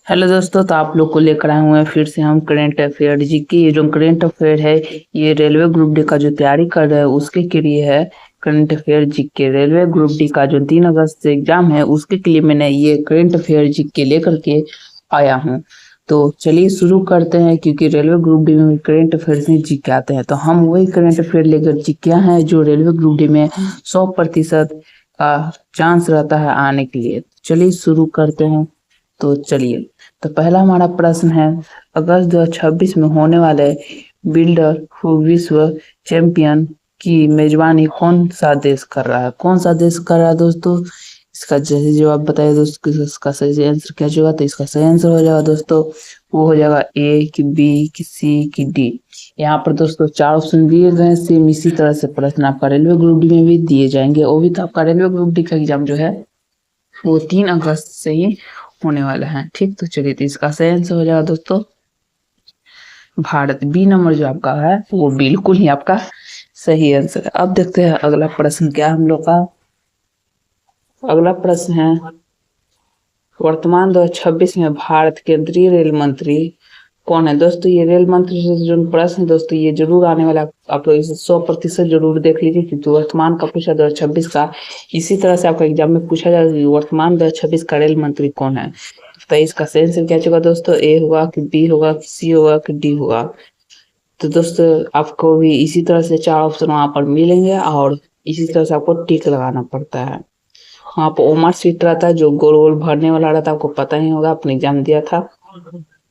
Hello दोस्तों, तो आप लोग को लेकर आए हुए हैं फिर से हम करेंट अफेयर जीके। ये जो करेंट अफेयर है, ये रेलवे ग्रुप डी का जो तैयारी कर रहे हैं उसके के लिए है। Current affair GK railway group D का जो 3 अगस्त से एग्जाम है उसके के लिए मैंने ये करेंट अफेयर जीके लेकर के आया हूँ। तो चलिए शुरू करते हैं, क्योंकि रेलवे ग्रुप डी में करेंट अफेयर से जीके आते हैं, तो हम वही करेंट अफेयर लेकर जीके हैं जो रेलवे ग्रुप डी में 100% का चांस रहता है आने के लिए। चलिए शुरू करते हैं। तो चलिए, तो पहला हमारा प्रश्न है, अगस्त 2026 में होने वाले बिल्डर हु विश्व चैंपियन की मेजबानी कौन सा देश कर रहा है? कौन सा देश कर रहा है दोस्तों? इसका सही जवाब बताइए दोस्तों, इसका सही आंसर क्या होगा? तो इसका सही आंसर हो जाएगा दोस्तों, वो हो जाएगा ए कि बी कि सी कि डी। यहाँ पर दोस्तों 4 ऑप्शन दिए गए हैं। सेम इसी तरह से प्रश्न आपका रेलवे ग्रुप डी में भी दिए जाएंगे। वो भी तो आपका रेलवे ग्रुप डी का एग्जाम जो है वो 3 अगस्त से ही होने वाला है। ठीक, तो चलिए, तो इसका सही आंसर हो जाएगा दोस्तों भारत। बी नंबर जो आपका है वो बिल्कुल ही आपका सही आंसर है। अब देखते हैं अगला प्रश्न क्या हम लोग का। अगला प्रश्न है, वर्तमान 2026 में भारत केंद्रीय रेल मंत्री कौन है? दोस्तों ये रेल मंत्री से जो प्रश्न है दोस्तों, ये जरूर आने वाला, आप लोग इसे 100% जरूर देख लीजिए, क्योंकि वर्तमान का पूछा 2026 का, इसी तरह से आपका एग्जाम में पूछा जाएगा वर्तमान 2026 का रेल मंत्री कौन है। तो इसका सही आंसर क्या होगा दोस्तों? ए होगा कि बी होगा कि सी होगा कि डी होगा? तो दोस्तों आपको भी इसी तरह से 4 ऑप्शन वहां पर मिलेंगे और इसी तरह से आपको टिक लगाना पड़ता है। वहाँ पर ओमर सीट रहता है जो गोल गोल भरने वाला रहता है, आपको पता ही होगा, अपने एग्जाम दिया था।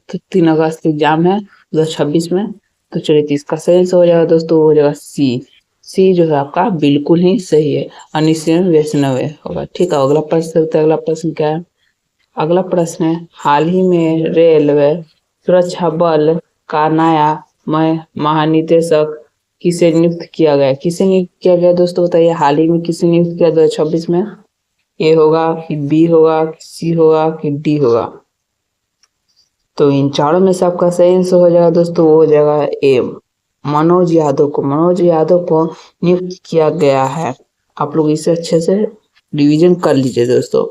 तो 3 अगस्त एग्जाम है 2026 में। तो चलिए, तो इसका सही आंसर हो जाएगा दोस्तों, हो जाएगा सी। सी जो है आपका बिल्कुल ही सही है, अनिश्चित वैष्णव होगा। ठीक है, अगला प्रश्न, अगला प्रश्न क्या है? अगला प्रश्न है, हाल ही में रेलवे सुरक्षा बल का नया महानिदेशक किसे नियुक्त किया गया? किसे नियुक्त किया गया दोस्तों बताइए, हाल ही में किसे नियुक्त किया 2026 में? ए होगा कि बी होगा कि सी होगा कि डी होगा? तो इन चारों में से आपका सही आंसर हो जाएगा दोस्तों, वो हो जाएगा ए, मनोज यादव को। मनोज यादव को नियुक्त किया गया है। आप लोग इसे अच्छे से रिवीजन कर लीजिए दोस्तों।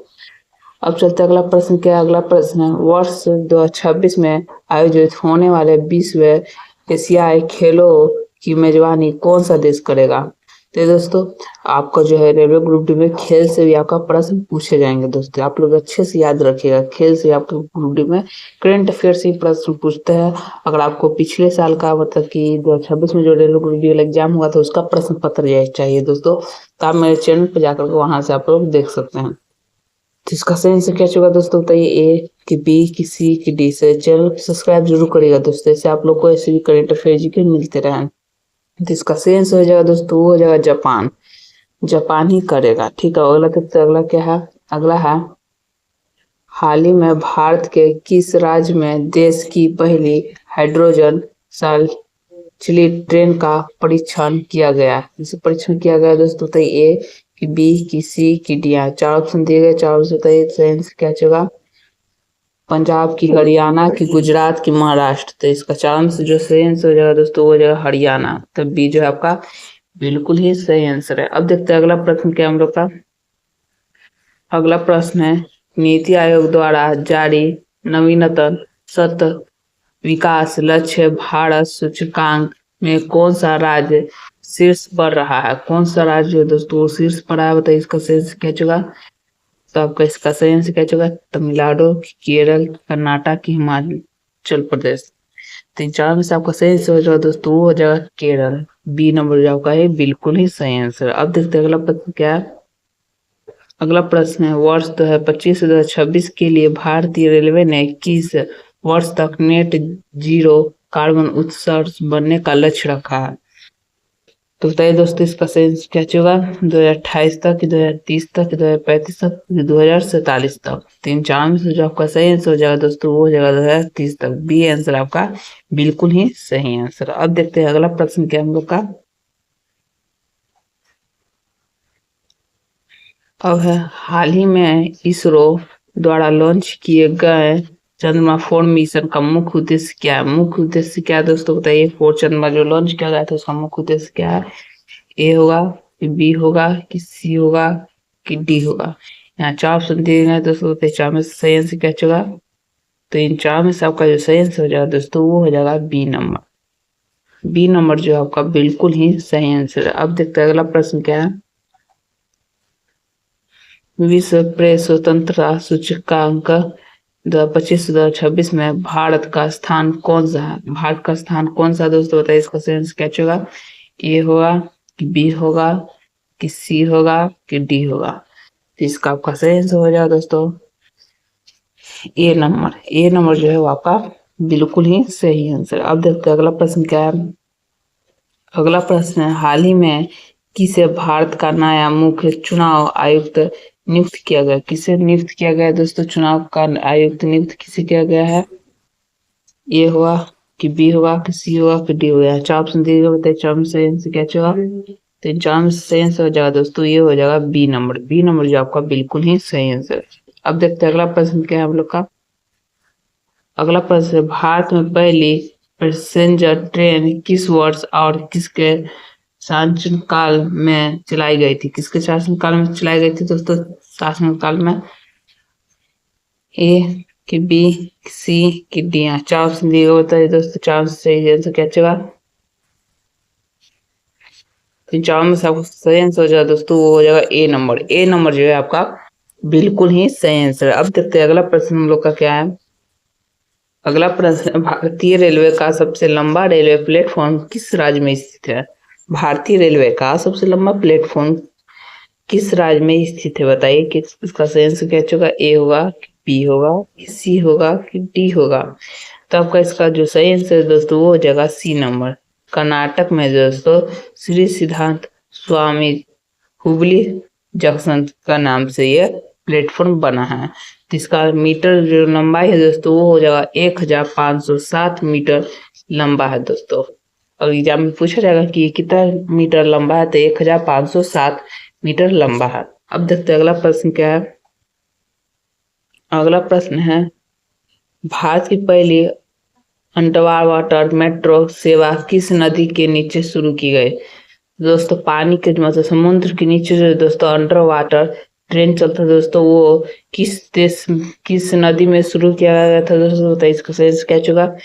अब चलते अगला प्रश्न क्या है? अगला प्रश्न है, वर्ष 2026 में आयोजित होने वाले विश्व एशियाई खेलों की मेजबानी कौन सा देश करेगा? तो दोस्तों आपका जो है रेलवे ग्रुप डी में खेल से भी आपका प्रश्न पूछे जाएंगे दोस्तों, आप लोग अच्छे से याद रखिएगा। खेल से आपके ग्रुप डी में करंट अफेयर से ही प्रश्न पूछते हैं। अगर आपको पिछले साल का मतलब कि 2026 में जो रेलवे ग्रुप डी एग्जाम हुआ था उसका प्रश्न पत्र चाहिए दोस्तों, तो आप मेरे चैनल पर जाकर वहां से आप लोग देख सकते हैं। तो इसका सही आंसर क्या होगा दोस्तों बताइए, ए कि बी कि सी कि डी? से चैनल को सब्सक्राइब जरूर करिएगा दोस्तों, इससे आप लोग को ऐसे भी करंट अफेयर के मिलते रहें। तो इसका सही आंसर हो जाएगा दोस्तों, वो हो जाएगा जापान। जापान ही करेगा। ठीक है, अगला देखते हैं, अगला क्या है? अगला है, हाल ही में भारत के किस राज्य में देश की पहली हाइड्रोजन चालित ट्रेन का परीक्षण किया गया? इसे परीक्षण किया गया दोस्तों बताइए, ए कि बी कि सी कि डी? 4 ऑप्शन दिए गए, 4 ऑप्शन बताइए सही आंसर क्या होगा? पंजाब की, हरियाणा की, गुजरात की, महाराष्ट्र? तो इसका 4 में से जो सही आंसर हो जाएगा दोस्तों वो हो जाएगा हरियाणा। तो बी जो है आपका बिल्कुल ही सही आंसर है। अब देखते हैं अगला प्रश्न क्या हम लोग का। अगला प्रश्न है, नीति आयोग द्वारा जारी नवीनतम सतत विकास लक्ष्य भारत सूचकांक में कौन सा राज्य शीर्ष पर रहा है? कौन सा राज्य दोस्तों वो शीर्ष पर रहा है बताइए, इसका सही क्या होगा? तो आपका इसका सही आंसर क्या होगा? तमिलनाडु, केरल, कर्नाटक, हिमाचल प्रदेश? 3 4 में से आपका सही आंसर हो जाएगा दोस्तों, वो हो जाएगा केरल। बी नंबर जो आपका है बिल्कुल ही सही आंसर। अब देखते हैं अगला प्रश्न क्या है। अगला प्रश्न है, वर्ष 2025 से 2026 के लिए भारतीय रेलवे ने किस वर्ष तक नेट जीरो कार्बन उत्सर्जन बनने का लक्ष्य रखा है? तो बताइए दोस्तों, इसका सही आंसर क्या होगा? 2028 तक, 2030 तक, 2035 तक, 2047 तक? 3 4 में से जो आपका सही आंसर हो जाएगा दोस्तों वो हो जाएगा 2030 तक। बी आंसर आपका बिल्कुल ही सही आंसर। अब देखते हैं अगला प्रश्न क्या हम लोग का। अब है, हाल ही में इसरो द्वारा लॉन्च किए गए चंद्रमा 4 मिशन का मुख्य उद्देश्य क्या है? मुख्य उद्देश्य क्या है दोस्तों बताइए? 4 चंद्रमा जो लॉन्च किया गया था उसका मुख्य उद्देश्य क्या है? ए होगा कि बी होगा कि सी होगा कि डी होगा? यहाँ 4 ऑप्शन दिए गए दोस्तों, 4 में से सही आंसर क्या होगा? तो इन चार में से आपका जो सही आंसर हो जाएगा दोस्तों वो हो जाएगा बी नंबर। बी नंबर जो है आपका बिल्कुल ही सही आंसर है। अब देखते हैं अगला प्रश्न क्या है। विश्व प्रेस स्वतंत्रता सूचकांक 2025-2026 में भारत का स्थान कौन सा है? भारत का स्थान कौन सा दोस्तों बताइए, इसका सही आंसर क्या होगा? ए होगा कि बी होगा कि सी होगा कि डी होगा? तो इसका आपका सही आंसर हो जाएगा दोस्तों ए नंबर। ए नंबर जो है वो आपका बिल्कुल ही सही आंसर। अब देखते हैं अगला प्रश्न क्या है। अगला प्रश्न है, हाल ही में किसे भारत का नया मुख्य चुनाव आयुक्त नियुक्त किया गया? किसे नियुक्त किया गया दोस्तों? चुनाव का आयुक्त नियुक्त किसे किया गया है? ए होगा कि बी होगा कि सी होगा कि डी होगा? चार ऑप्शन दिए गए, बताइए चार में सही आंसर क्या होगा? तो इन चार में सही आंसर हो जाएगा दोस्तों ये हो जाएगा बी नंबर। बी नंबर जो आपका बिल्कुल ही सही आंसर है। अब देखते हैं अगला प्रश्न क्या है हम लोग का। अगला प्रश्न है, भारत में पहली पैसेंजर ट्रेन किस वर्ष और किसके शासन काल में चलाई गई थी? किसके शासन काल में चलाई गई थी दोस्तों? शासन काल में ए कि बी सी कि डी? चार ऑप्शन दिए गए, बताइए दोस्तों चार से सही आंसर क्या होगा? तो चार में से आपको सही आंसर हो जाएगा दोस्तों वो हो जाएगा ए नंबर। ए नंबर जो है आपका बिल्कुल ही सही आंसर है। अब देखते हैं अगला प्रश्न हम लोग का क्या है। अगला प्रश्न, भारतीय रेलवे का सबसे लंबा रेलवे प्लेटफॉर्म किस राज्य में स्थित है? भारतीय रेलवे का सबसे लंबा प्लेटफॉर्म किस राज्य में स्थित है? बताइए कि इसका सही आंसर क्या होगा? ए होगा कि बी होगा कि सी होगा कि डी होगा? तो आपका इसका जो सही आंसर है दोस्तों वो हो जाएगा सी नंबर। कर्नाटक में दोस्तों श्री सिद्धांत स्वामी हुबली जंक्शन का नाम से ये प्लेटफॉर्म बना है। तो इसका मीटर जो लंबाई है दोस्तों वो हो जाएगा 1507 मीटर लंबा है दोस्तों। और एग्जाम में पूछा जाएगा कि कितना मीटर लंबा है, तो 1507 मीटर लंबा है। अब देखते हैं अगला प्रश्न क्या है। अगला प्रश्न है, भारत की पहली अंडर वाटर मेट्रो सेवा किस नदी के नीचे शुरू की गई? दोस्तों पानी के मतलब समुद्र के नीचे जो दोस्तों अंडर वाटर ट्रेन चलता है दोस्तों वो किस नदी में शुरू किया गया था दोस्तों? बताइए इसका सही क्या होगा?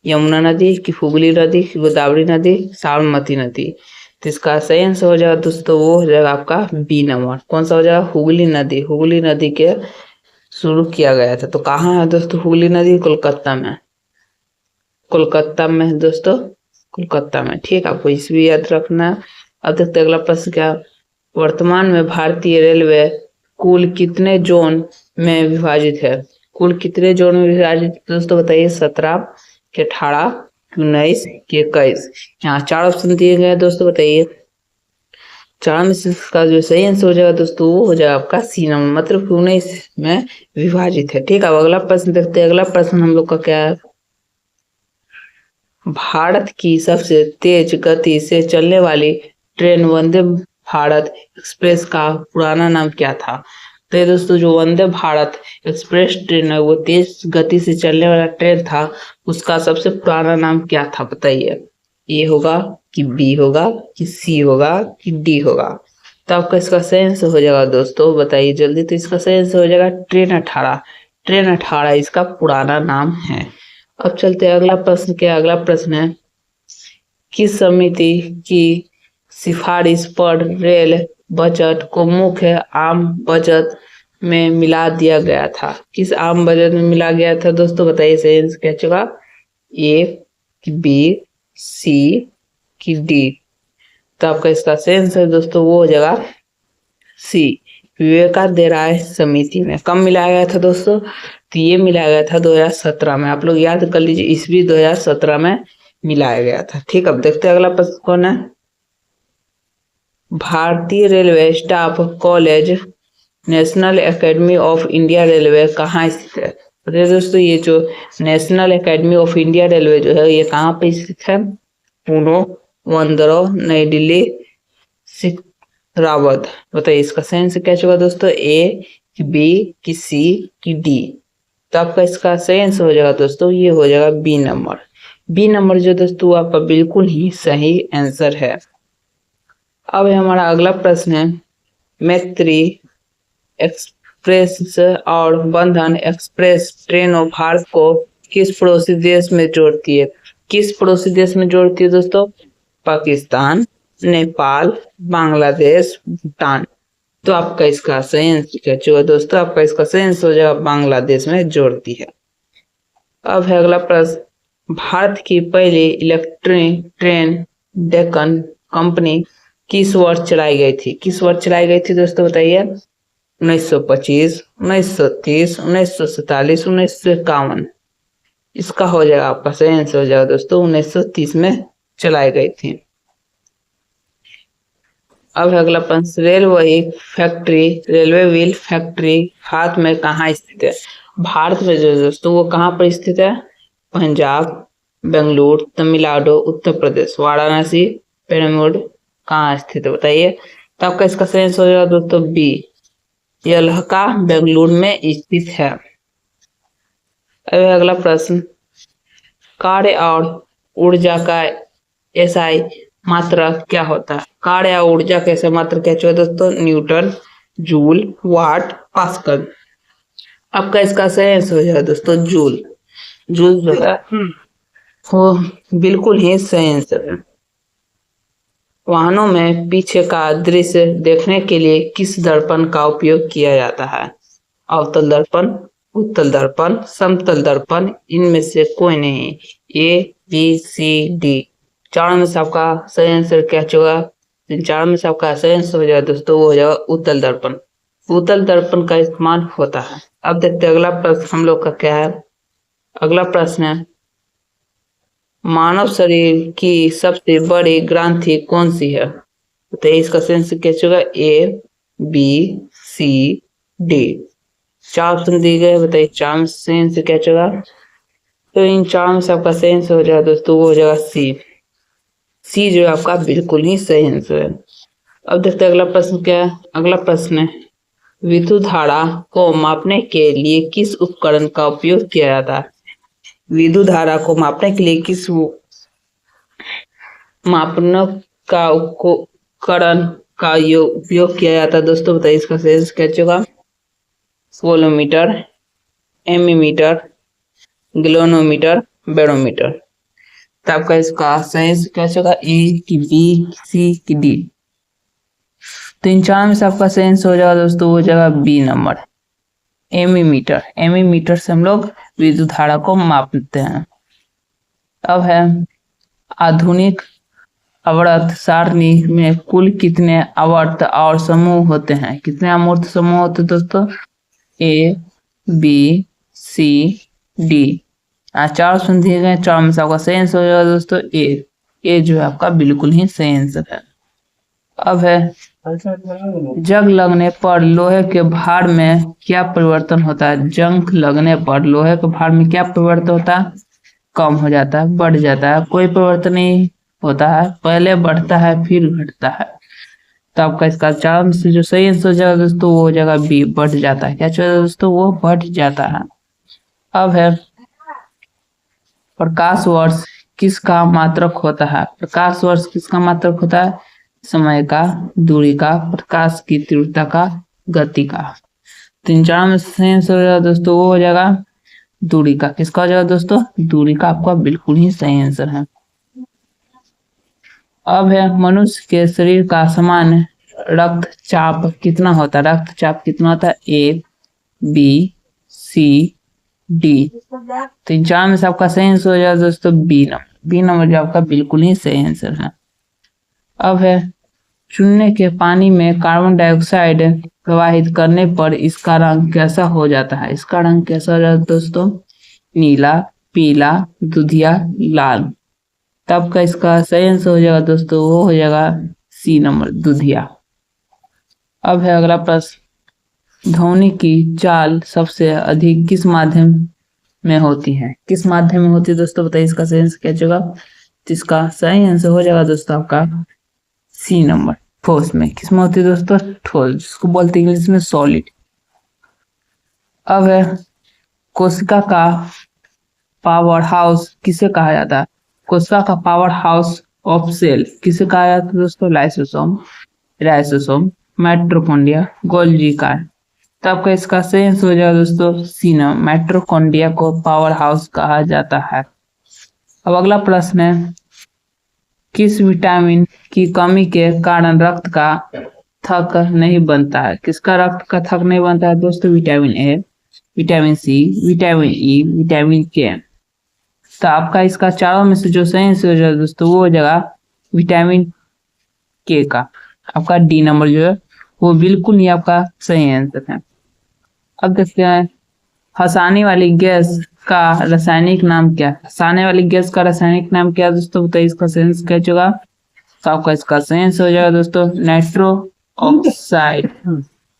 यमुना नदी की हुगली नदी की गोदावरी नदी साबरमती नदी? तो इसका सही आंसर हो जाएगा दोस्तों वो हो जाएगा आपका बी नंबर। कौन सा हो जाएगा? हुगली नदी। हुगली नदी के शुरू किया गया था। तो कहाँ है दोस्तों हुगली नदी? कोलकाता में। कोलकाता में है दोस्तों, कोलकाता में। ठीक है, आपको इस भी याद रखना है। अब देखते अगला प्रश्न क्या, वर्तमान में भारतीय रेलवे कुल कितने जोन में विभाजित है? कुल कितने जोन में विभाजित दोस्तों बताइए? 17 के 18 कि 19 के 21? यहाँ चार ऑप्शन दिए गए दोस्तों, बताइए चार में से इसका जो सही आंसर हो जाएगा दोस्तों वो हो जाएगा आपका सी नंबर, मतलब 19 में विभाजित है। ठीक है, अब अगला प्रश्न देखते हैं। अगला प्रश्न हम लोग का क्या है, भारत की सबसे तेज गति से चलने वाली ट्रेन वंदे भारत एक्सप्रेस का पुराना नाम क्या था? तो ये दोस्तों जो वंदे भारत एक्सप्रेस ट्रेन है वो तेज गति से चलने वाला ट्रेन था, उसका सबसे पुराना नाम क्या था बताइए? ए होगा कि बी होगा कि सी होगा कि डी होगा? तो आपका इसका सही आंसर हो जाएगा दोस्तों, बताइए जल्दी। तो इसका सही आंसर हो जाएगा ट्रेन 18। ट्रेन 18 इसका पुराना नाम है। अब चलते हैं अगला प्रश्न क्या, अगला प्रश्न है, किस समिति की सिफारिश पर रेल बजट को मुख्य आम बजट में मिला दिया गया था? किस आम बजट में मिला गया था दोस्तों बताइए? सही आंसर क्या होगा? ए कि बी सी कि डी? तो आपका इसका सही आंसर दोस्तों वो हो जाएगा सी, विवेकानंद राय समिति में। कब मिलाया गया था दोस्तों? तो ये मिलाया गया था 2017 में। आप लोग याद कर लीजिए, ईस्वी 2017 में मिलाया गया था। ठीक, अब देखते हैं अगला प्रश्न कौन है। भारतीय railway staff college national academy of India railway कहाँ स्थित है? तो दोस्तों ये जो national academy of India railway जो है ये कहाँ पे स्थित है? पुणे, वंदरो, नई दिल्ली, सिकंदराबाद? बताइए इसका सही आंसर क्या होगा दोस्तों? ए कि बी कि सी कि डी? तो आपका इसका सही आंसर हो जाएगा दोस्तों ये हो जाएगा बी नंबर। बी नंबर जो दोस्तों आपका बिल्कुल ही सही आंसर है। अब हमारा अगला प्रश्न है, मैत्री एक्सप्रेस और बंधन एक्सप्रेस ट्रेनों भारत को किस पड़ोसी देश में जोड़ती है? किस पड़ोसी देश में जोड़ती है दोस्तों? पाकिस्तान, नेपाल, बांग्लादेश, भूटान। तो आपका इसका सही आंसर क्या होगा दोस्तों? आपका इसका सही आंसर हो जाएगा बांग्लादेश में जोड़ती है। अब है अगला प्रश्न, भारत की पहली इलेक्ट्रिक ट्रेन डेक्कन कंपनी किस वर्ष चलाई गई थी? किस वर्ष चलाई गई थी दोस्तों बताइए? 1925, 1930, 1947, 1951। इसका हो जाएगा आपका सही आंसर हो जाएगा दोस्तों 1930 में चलाई गई थी। अब है अगला प्रश्न, रेलवे व्हील फैक्ट्री भारत में कहाँ स्थित है? भारत में जो दोस्तों वो कहाँ पर स्थित है? पंजाब, बेंगलुरु, तमिलनाडु, उत्तर प्रदेश, वाराणसी, पिरामिड कहाँ स्थित है बताइए? तो आपका इसका सही आंसर हो जाएगा दोस्तों बी, यलहका बेंगलुरु में स्थित है। अब अगला प्रश्न, कार्य और ऊर्जा का एसआई मात्रा क्या होता है? कार्य या ऊर्जा का एसआई मात्रा क्या होता है दोस्तों? न्यूटन, जूल, वाट, पास्कल। आपका इसका सही आंसर हो जाएगा दोस्तों जूल। जूल जो है वो बिल्कुल ही सही आंसर है। वाहनों में पीछे का दृश्य देखने के लिए किस दर्पण का उपयोग किया जाता है? अवतल दर्पण, उत्तल दर्पण, समतल दर्पण, इनमें से कोई नहीं। ए, बी, सी, डी। चारों में से आपका सही आंसर क्या होगा? इन चारों में से आपका सही आंसर हो जाएगा दोस्तों वो हो जाएगा उत्तल दर्पण। उत्तल दर्पण का इस्तेमाल होता है। अब देखते हैं अगला प्रश्न हम लोग का क्या है। अगला प्रश्न है, मानव शरीर की सबसे बड़ी ग्रंथि कौन सी है? तो इसका सही आंसर क्या होगा? ए, बी, सी, डी। चार ऑप्शन दिए गए, बताइए चार में सही आंसर क्या होगा? तो इन चार में से आपका सही आंसर हो जाएगा दोस्तों वो हो जाएगा सी। सी जो है आपका बिल्कुल ही सही आंसर है। अब देखते हैं अगला प्रश्न क्या है। अगला प्रश्न है, विद्युत धारा को मापने के लिए किस उपकरण का उपयोग किया जाता है? विद्युत धारा को मापने के लिए किस मापन का उपकरण का उपयोग किया जाता है दोस्तों बताइए? इसका सही आंसर क्या होगा? Voltmeter, ammeter, galvanometer, barometer. तो आपका इसका सही आंसर क्या होगा? ए की बी, सी की डी। तो इन चार में से आपका सही आंसर हो जाएगा दोस्तों वो जगह बी नंबर, एमीमीटर। एमीमीटर से हम लोग विद्युत धारा को मापते हैं। अब है, आधुनिक आवर्त सारणी में कुल कितने आवर्त और समूह होते हैं? कितने आवर्त समूह होते हैं दोस्तों? ए, बी, सी, डी। चार ऑप्शन दिए गए, चार में से आपका सही आंसर हो जाएगा दोस्तों ए। ए जो है आपका बिल्कुल ही सही आंसर है। अब है, जंग लगने पर लोहे के भार में क्या परिवर्तन होता है? जंग लगने पर लोहे के भार में क्या परिवर्तन होता है? कम हो जाता है, बढ़ जाता है, कोई परिवर्तन नहीं होता है, पहले बढ़ता है फिर घटता है। तो आपका इसका चार में से जो सही आंसर हो जाएगा दोस्तों वो हो जाएगा बी, बढ़ जाता है। क्या चाहिए दोस्तों? वो बढ़ जाता है। अब है, प्रकाश वर्ष किसका मात्रक होता है? प्रकाश वर्ष किसका मात्रक होता है? समय का, दूरी का, प्रकाश की तीव्रता का, गति का। तीन चार में सही आंसर हो जाएगा दोस्तों वो हो जाएगा दूरी का। किसका हो जाएगा दोस्तों? दूरी का आपका बिल्कुल ही सही आंसर है। अब है, मनुष्य के शरीर का सामान्य रक्तचाप कितना होता है? रक्तचाप कितना होता है? A, B, C, D. तीन चार में से आपका सही आंसर हो जाएगा दोस्तों बी नंबर। बी नंबर जो आपका बिल्कुल ही सही आंसर है। अब है, चूने के पानी में कार्बन डाइऑक्साइड प्रवाहित करने पर इसका रंग कैसा हो जाता है? इसका रंग कैसा हो जाता है दोस्तों? नीला, पीला, दुधिया, लाल। तब का इसका सही आंसर हो जाएगा दोस्तों वो हो जाएगा सी नंबर, दुधिया। अब है अगला प्रश्न, ध्वनि की चाल सबसे अधिक किस माध्यम में होती है? किस माध्यम में होती है दोस्तों बताइए? इसका सही आंसर क्या होगा? इसका सही आंसर हो जाएगा दोस्तों आपका सी नंबर, ठोस में। किसमें होती है दोस्तों? ठोस, जिसको बोलते हैं इंग्लिश में सॉलिड। अब है, कोशिका का पावर हाउस किसे कहा जाता है? कोशिका का पावर हाउस ऑफ सेल किसे कहा जाता है दोस्तों? Lysosome, ribosome, mitochondria, Golgi card. तो आपका इसका सही आंसर हो जाएगा दोस्तों सी नंबर, माइटोकॉन्ड्रिया को पावर हाउस कहा जाता है। अब अगला प्रश्न है, किस विटामिन की कमी के कारण रक्त का थक नहीं बनता है? किसका रक्त का थक नहीं बनता है दोस्तों? Vitamin A, vitamin C, vitamin E, vitamin K. तो आपका इसका चारों में से जो सही आंसर हो जाएगा दोस्तों वो हो जाएगा विटामिन के का। आपका डी नंबर जो है वो बिल्कुल नहीं आपका सही आंसर है। अब देखते हैं, हंसाने वाली गैस का रासायनिक नाम क्या है? हंसाने वाली गैस का रासायनिक नाम क्या है दोस्तों? बताइए इसका सही आंसर क्या होगा? तो आपका इसका सही आंसर हो जाएगा दोस्तों नाइट्रो ऑक्साइड,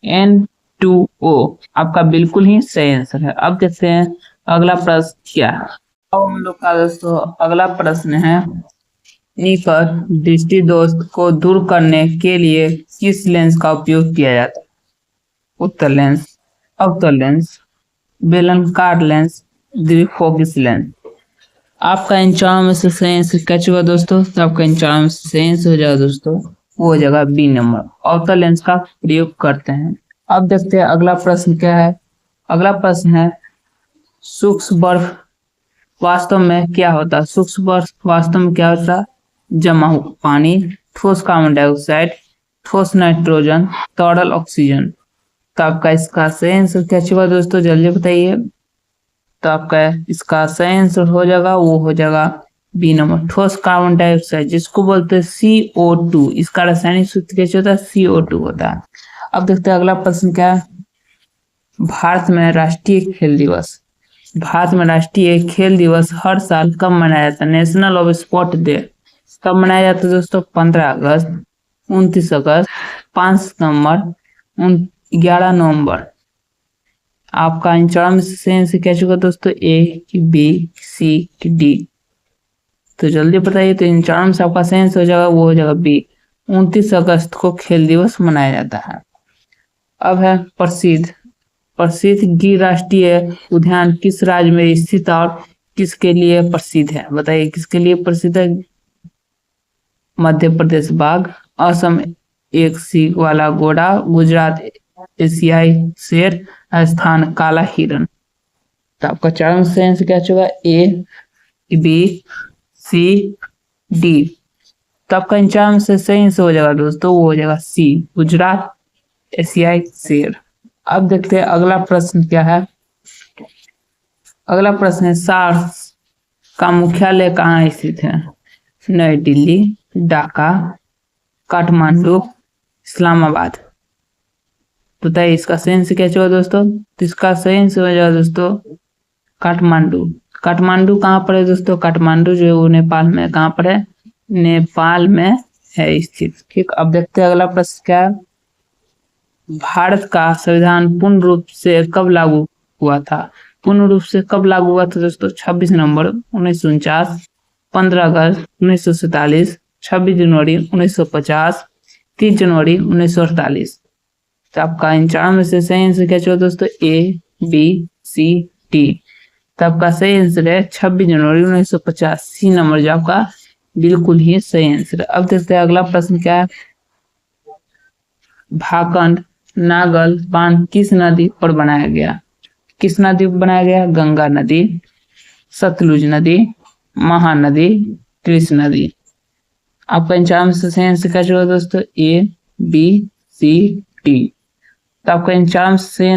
N2O। आपका बिल्कुल ही सही आंसर है। अब देखते हैं अगला प्रश्न क्या है। अब हम लोग का दोस्तों अगला प्रश्न है, निकट दृष्टि दोष को दूर करने के लिए किस लेंस का उपयोग किया जाता है? उत्तर लेंस, अवतल लेंस, बेलनाकार लेंस, द्विफोकस लेंस। आपका इन चारों में से सही आंसर क्या होगा दोस्तों? तो आपका इन चारों में से सही आंसर हो जाएगा दोस्तों वो हो जाएगा बी नंबर, अवतल लेंस का प्रयोग करते हैं। अब देखते हैं अगला प्रश्न क्या है। अगला प्रश्न है, सूक्ष्म बर्फ वास्तव में क्या होता है? सूक्ष्म बर्फ वास्तव में क्या होता है? जमा हुआ पानी, ठोस कार्बन डाइऑक्साइड, ठोस नाइट्रोजन, तरल ऑक्सीजन। तो आपका इसका सही आंसर क्या होगा दोस्तों? जल्दी बताइए। तो आपका इसका सही आंसर हो जाएगा वो हो जाएगा बी नंबर, ठोस कार्बन डाइऑक्साइड, जिसको बोलते हैं CO2। इसका रासायनिक सूत्र कैसे होता है? CO2 होता है। अब देखते हैं अगला प्रश्न क्या है। भारत में राष्ट्रीय खेल दिवस, भारत में राष्ट्रीय खेल दिवस हर साल कब मनाया जाता है? नेशनल ऑफ स्पोर्ट डे कब मनाया जाता है दोस्तों? 15 अगस्त, 29 अगस्त, 5 सितंबर, 11 नवंबर। आपका इन चारों में से सही आंसर क्या होगा दोस्तों? ए कि बी, सी कि डी? तो जल्दी बताइए। तो इन चारों में से आपका सही आंसर हो जाएगा वो हो जाएगा बी, 29 अगस्त को खेल दिवस मनाया जाता है। अब है प्रसिद्ध, प्रसिद्ध गिर राष्ट्रीय उद्यान किस राज्य में स्थित और किसके लिए प्रसिद्ध है? बताइए किसके लिए प्रसिद्ध है? मध्य प्रदेश बाघ, असम एक सींग वाला घोड़ा, गुजरात एशियाई शेर, राजस्थान काला हिरण। तो आपका चारों से आंसर क्या होगा? ए, बी, सी, डी। तो आपका इन चारों में से सही आंसर हो जाएगा दोस्तों वो हो जाएगा सी, गुजरात एशियाई शेर। अब देखते हैं अगला प्रश्न क्या है। अगला प्रश्न है, सार्स का मुख्यालय कहाँ स्थित है? नई दिल्ली, ढाका, काठमांडू, इस्लामाबाद। बताइए इसका सही आंसर क्या होगा दोस्तों? तो इसका सही आंसर हो जाएगा दोस्तों काठमांडू। काठमांडू कहाँ पर है दोस्तों? काठमांडू जो है वो नेपाल में, कहाँ पर है? नेपाल में है स्थित। ठीक, अब देखते हैं अगला प्रश्न क्या है। भारत का संविधान पूर्ण रूप से कब लागू हुआ था? पूर्ण रूप से कब लागू हुआ था दोस्तों? 26 नवंबर 1949, 15 अगस्त 1947, 26 जनवरी 1950, 30 जनवरी 1948। तो आपका इन चारों में से सही आंसर क्या होगा दोस्तों? ए, बी, सी, डी। तो आपका सही आंसर है 26 जनवरी 1950, सी नंबर जो आपका बिल्कुल ही सही आंसर है। अब देखते हैं अगला प्रश्न क्या है। भाकंड नागल बांध किस नदी पर बनाया गया? किस नदी पर बनाया गया? गंगा नदी, सतलुज नदी, महानदी, कृष्ण नदी। आपका इन चारों में से सही आंसर क्या होगा दोस्तों? ए, बी, सी, डी। तो आपका इन चारों में से सही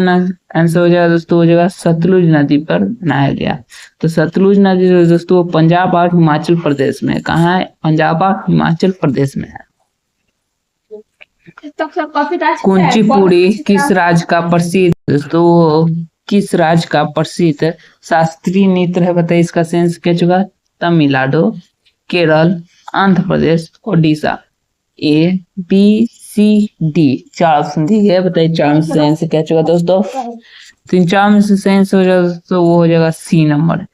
आंसर हो जाएगा दोस्तों हो जाएगा सतलुज नदी पर बनाया गया। तो सतलुज नदी जो दोस्तों पंजाब और हिमाचल प्रदेश में, कहाँ है? पंजाब और हिमाचल प्रदेश में है। कुचिपुड़ी किस राज्य का प्रसिद्ध दोस्तों, किस राज्य का प्रसिद्ध शास्त्रीय नृत्य है? बताइए इसका सेंस क्या होगा? तमिलनाडु, केरल, आंध्र प्रदेश, ओडिशा। ए, बी, सी, डी। चार ऑप्शन दी है, बताइए चार में से सेंस क्या होगा दोस्तों? तीन चार में से सेंस हो जाएगा दोस्तों वो हो जाएगा सी नंबर,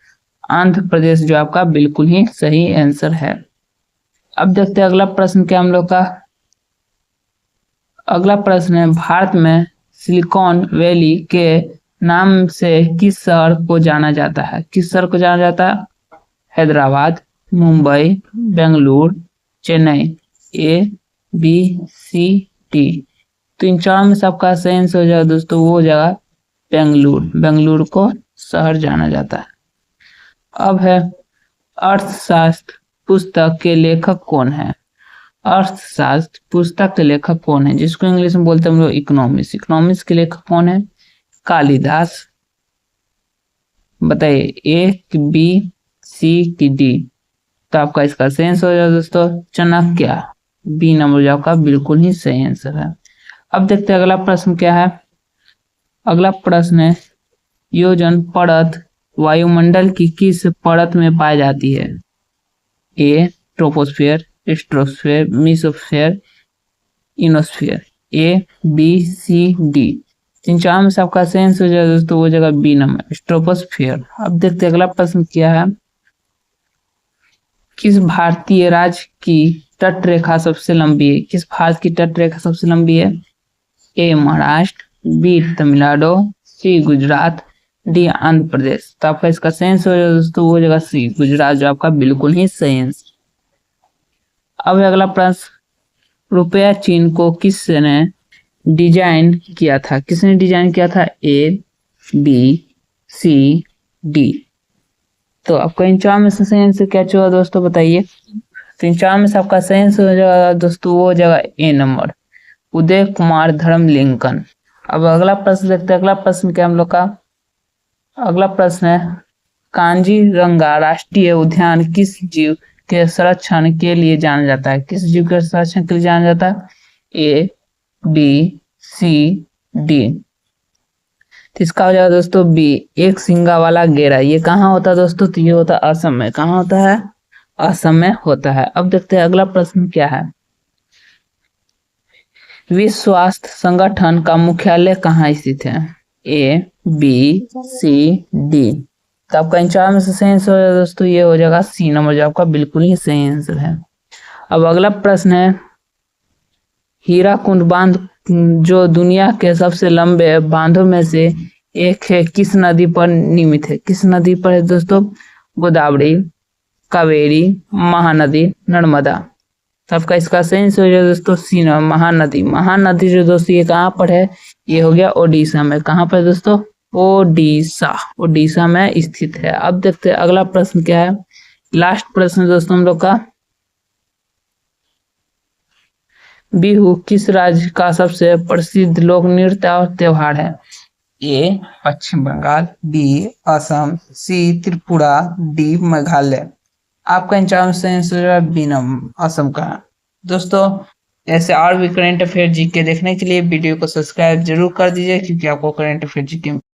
आंध्र प्रदेश जो आपका बिल्कुल ही सही आंसर है। अब देखते हैं अगला प्रश्न क्या हम लोग का। अगला प्रश्न है, भारत में सिलिकॉन वैली के नाम से किस शहर को जाना जाता है? किस शहर को जाना जाता है? हैदराबाद, मुंबई, बेंगलुरु, चेन्नई। ए, बी, सी, डी। तो इन चारों में से आपका सही आंसर हो जाएगा दोस्तों, वो हो जाएगा बेंगलुरु। बेंगलुरु को शहर जाना जाता है। अब है अर्थशास्त्र पुस्तक के लेखक कौन है। अर्थशास्त्र पुस्तक के लेखक कौन है, जिसको इंग्लिश में बोलते हैं हम लोग इकोनॉमिक्स। इकोनॉमिक्स के लेखक कौन है? कालिदास। बताइए ए कि बी, सी कि डी। तो आपका इसका सही आंसर हो जाएगा दोस्तों चाणक्य। बी नंबर जो आपका बिल्कुल ही सही आंसर है। अब देखते हैं अगला प्रश्न क्या है। अगला प्रश्न है ओजोन परत वायुमंडल की किस परत में पाई जाती है? A troposphere, stratosphere, mesosphere, ionosphere. A B C D. इन चार में से आपका सही आंसर हो जाएगा दोस्तों, वो जगह बी नंबर स्ट्रोपोस्फियर। अब देखते हैं अगला प्रश्न क्या है। किस भारतीय राज्य की तट रेखा सबसे लंबी है? किस भारत की तट रेखा सबसे लंबी है? ए महाराष्ट्र, बी तमिलनाडु, सी गुजरात, डी आंध्र प्रदेश। तो आपका इसका सही आंसर हो जाएगा दोस्तों, वो जगह सी गुजरात, जो आपका बिल्कुल ही सही आंसर। अब अगला प्रश्न, रुपया चिन्ह को किसने डिजाइन किया था? किसने डिजाइन किया था? A B C D. तो आपका इन चार में से सही आंसर क्या होगा दोस्तों, बताइए। तो इन चार में से आपका सही आंसर हो जाएगा दोस्तों, वो हो जाएगा ए नंबर उदय कुमार धर्म लिंकन। अब अगला प्रश्न देखते हैं। अगला प्रश्न क्या हम लोग का। अगला प्रश्न है कांजीरंगा राष्ट्रीय उद्यान किस जीव के संरक्षण के लिए जाना जाता है? किस जीव के संरक्षण के लिए जाना जाता है? A B C D. तो इसका हो जाएगा दोस्तों बी एक सिंगा वाला गेरा। ये कहाँ होता है दोस्तों? तो ये होता है असम में। कहाँ होता है? असम में होता है। अब देखते हैं अगला प्रश्न क्या है। विश्व स्वास्थ्य संगठन का मुख्यालय कहाँ स्थित है? A B C D. तो आपका इन चार में से सही आंसर हो जाएगा दोस्तों, ये हो जाएगा सी नंबर, जो आपका बिल्कुल ही सही आंसर है। अब अगला प्रश्न है हीराकुंड बांध जो दुनिया के सबसे लंबे बांधों में से एक है, किस नदी पर निर्मित है? किस नदी पर है दोस्तों? गोदावरी, कावेरी, महानदी, नर्मदा। तो आपका इसका सही आंसर हो जाएगा दोस्तों सी नंबर महानदी। महानदी जो दोस्तों ये कहाँ पर है? ये हो गया ओडिशा में। कहाँ पर दोस्तों? ओडिशा। ओडिशा में स्थित है। अब देखते हैं अगला प्रश्न क्या है। लास्ट प्रश्न दोस्तों हम लोग का, बिहू किस राज्य का सबसे प्रसिद्ध लोक नृत्य और त्योहार है? ए पश्चिम बंगाल, बी असम, सी त्रिपुरा, डी मेघालय। आपका इन चारों से आंसर बी नंबर असम का। दोस्तों ऐसे और भी करंट अफेयर जीके देखने के लिए वीडियो को सब्सक्राइब जरूर कर दीजिए, क्योंकि आपको करंट अफेयर जीके